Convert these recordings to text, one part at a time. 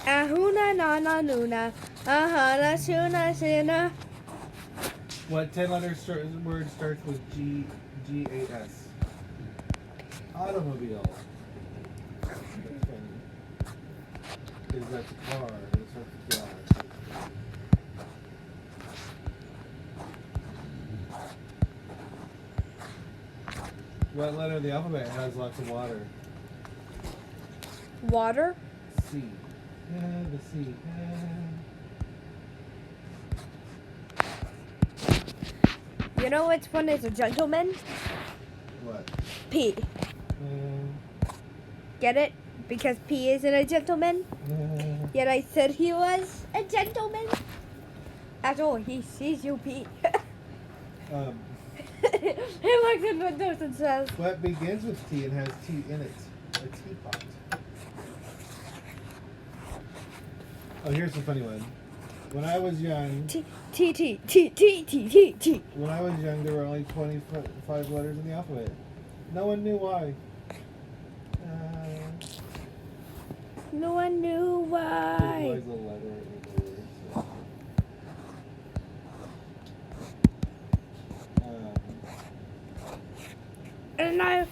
Ahuna na na nuna. Ahana shuna shina. What 10-letter word starts with G-A-S? Automobile. That's funny. Because that's a car. It starts with G. What letter of the alphabet has lots of water? Water. C. Yeah, the C. You know which one is a gentleman? What? P. Get it? Because P isn't a gentleman. Yet I said he was a gentleman. After all, he sees you pee. He looks at windows and says, What begins with T and has tea in it? A teapot. Oh, here's a funny one. When I was young, T. when I was young, there were only 25 letters in the alphabet. No one knew why. No one knew why. There's always a letter in the word. So. And I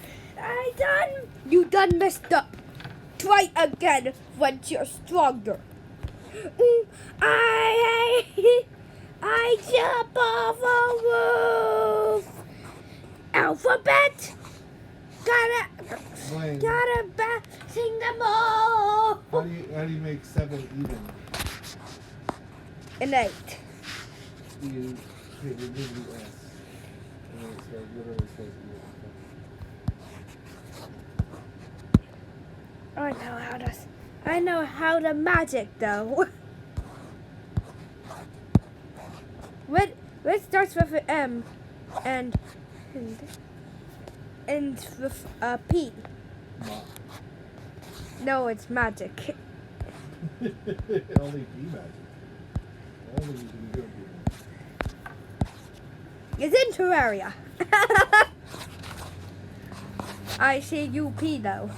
done. You done messed up. Try again once you're stronger. I jump off a roof. Alphabet. Blaine, Gotta sing them all. how do you make 7 even? An 8. You remove the S. And then it says, literally says even. I know how to magic though. What starts with an M and with a P? No, it's magic. Only P magic. I don't think you can do it. It's in Terraria. I see you P though.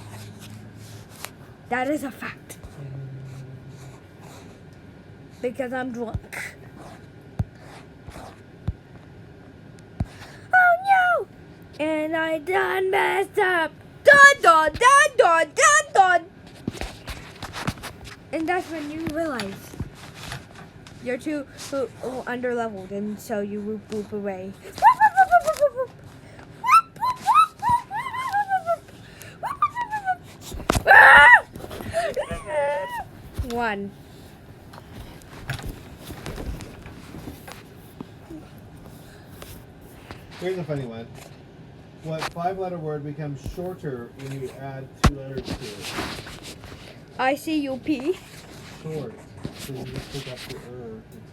That is a fact. Because I'm drunk. Oh no! And I done messed up. Dun. And that's when you realize you're too underleveled, and so you whoop away. One. Here's a funny one. What 5-letter word becomes shorter when you add 2 letters to it? ICUP. Short. So you just pick up the It's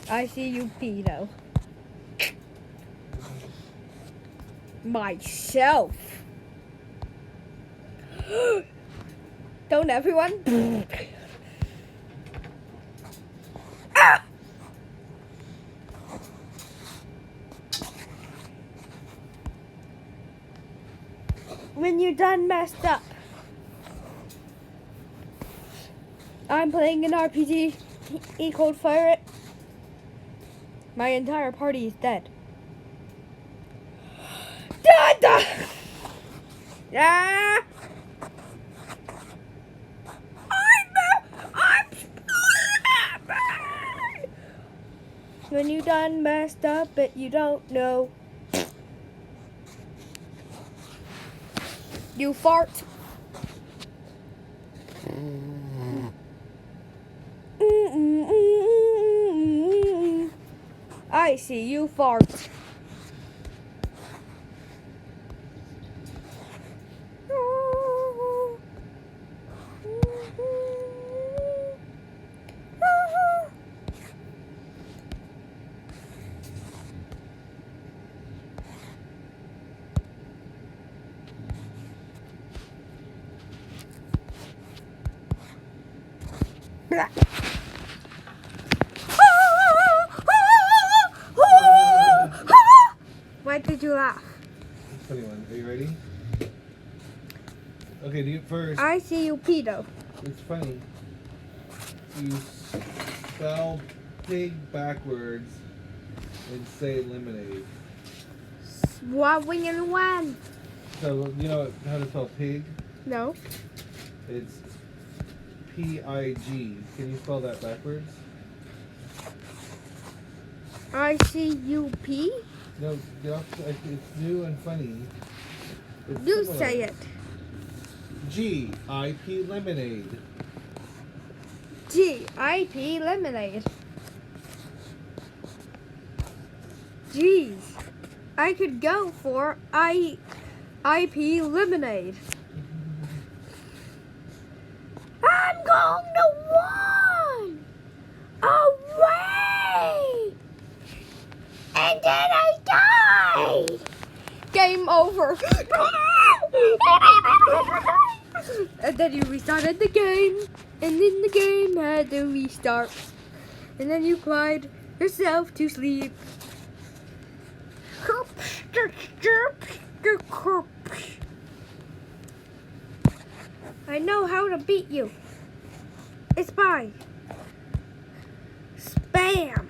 fine. ICUP though. Myself. Don't everyone? Ah! When you're done messed up. I'm playing an RPG called Fire It. My entire party is dead. Dada! Ah! When you done messed up, but you don't know. You fart. I see you fart. Why did you laugh? funny one. Are you ready? Okay, do you first. I see you, pedo. It's funny. You spell pig backwards and say lemonade. Swapping in one. So, you know how to spell pig? No. It's P-I-G. Can you spell that backwards? I-C-U-P? No, get off. It's new and funny. It's You similar. say it. G-I-P lemonade. G-I-P lemonade. Jeez. I could go for I-P lemonade. I'm going to win! Away! And then I died! Game over. And then you restarted the game. And then the game had to restart. And then you cried yourself to sleep. I know how to beat you. It's by spam.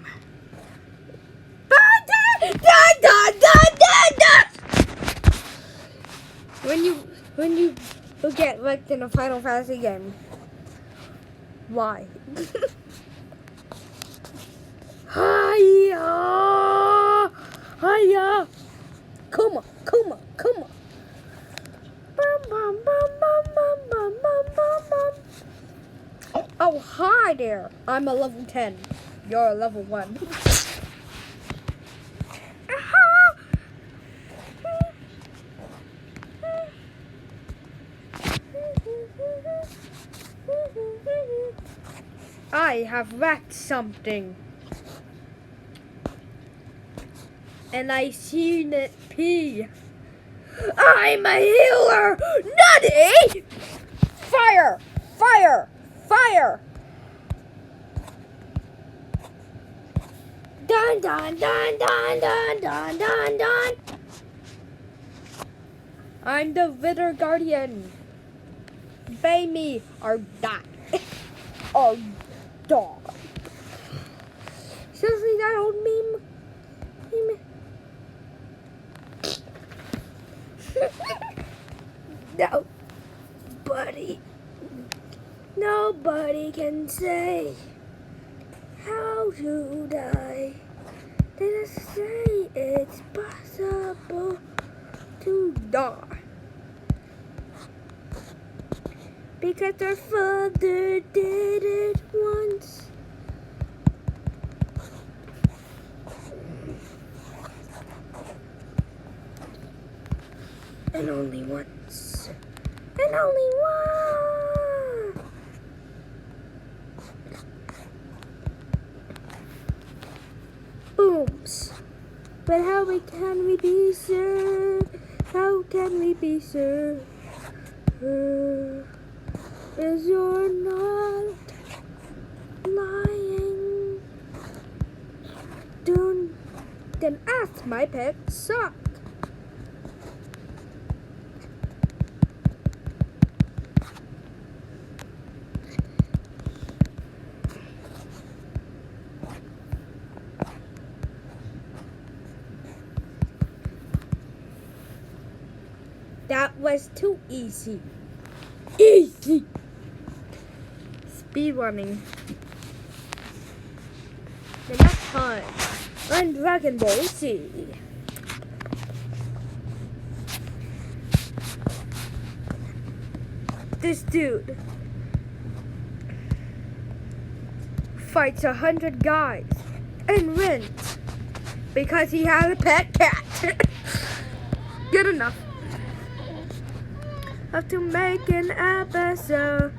When you get wrecked in a Final Fantasy game. Why? Hiya! Hiya! Come on. Bum, bum, bum, bum, bum, bum, bum, bum. Oh, hi there. I'm a level 10. You're a level 1. I have wrecked something. And I seen it pee. I'm a healer! Nutty! Fire! Fire! Fire! Dun dun dun dun dun dun dun dun! I'm the Wither Guardian. Obey me or die. Or die. Seriously, that old meme? No, buddy. Nobody can say how to die. They just say it's possible to die. Because their father did it once. And only once. And only one. Booms. But how can we be sure? How can we be sure? Is you're not lying? Then ask my pet suck. That was too easy. Easy. Speedrunning. The next time on Dragon Ball Z. This dude fights 100 guys and wins because he has a pet cat. Good enough. Have to make an episode.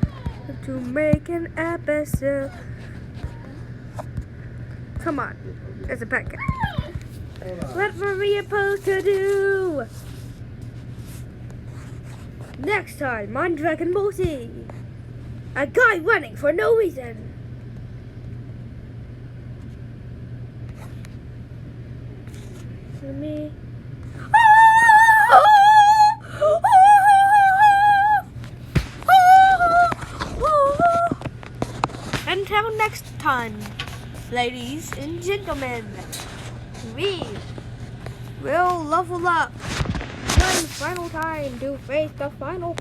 Have to make an episode. Come on, it's a pet cat. What were we supposed to do? Next time on Dragon Ball Z. A guy running for no reason. For me. Oh! until next time, ladies and gentlemen, we will level up one final time to face the final